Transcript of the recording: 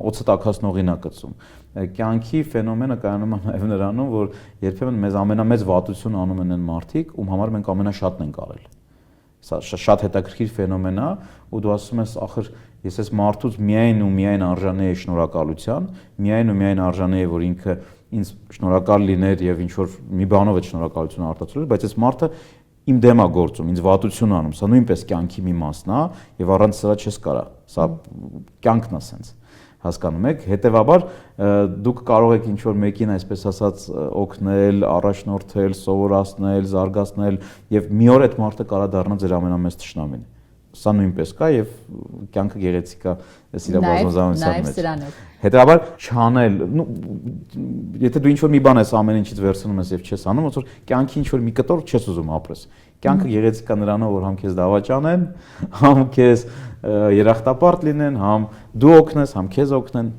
օծը տաքացնողին է գցում։ Կյանքի ֆենոմենը կայանում է նաև նրանում, որ երբեմն մեզ ամենամեծ վատություն անում են այն մարդիկ, ում համար մենք ամենաշատն ենք արել։ Սա շատ հետաքրքիր ֆենոմեն է, ու դու ասում ես, ախր ես այս մարդուց միայն ու միայն արժանի եմ շնորհակալության, միայն ու միայն արժանի եմ, որ ինքը ինձ շնորհակալ լիներ եւ ինչ որ մի բանով է շնորհակալություն արտացոլել, բայց այս մարդը իմ դեմ է գործում, ինձ վատություն անում, սա նույնպես կյանքի մի մասն է եւ առանց սրա չես կարա։ Սա կյանքն է սենց։ Հասկանում եք, հետեւաբար դուք կարող եք ինչ որ մեկին այսպես ասած օգնել, առաջնորդել, սովորացնել, զարգացնել եւ մի օր այդ մարդը կարա դառնա ձեր ամենամեծ թշնամին։ Սա նույնպես կա եւ կյանքը գեղեցիկ է այս իր բազմազանության մեջ։ Հետեւաբար չանել, եթե դու ինչ որ մի բան ես ամեն ինչից վերցնում ես եւ չես անում, ոնց որ կյանքի ինչ որ մի կտոր չես ուզում ապրես։ Կյանքը գեղեցիկ է նրանով, որ համ քեզ դավաճանեն, համ քեզ երախտապարտ լինեն, համ դու օգնես, համ քեզ օգնեն։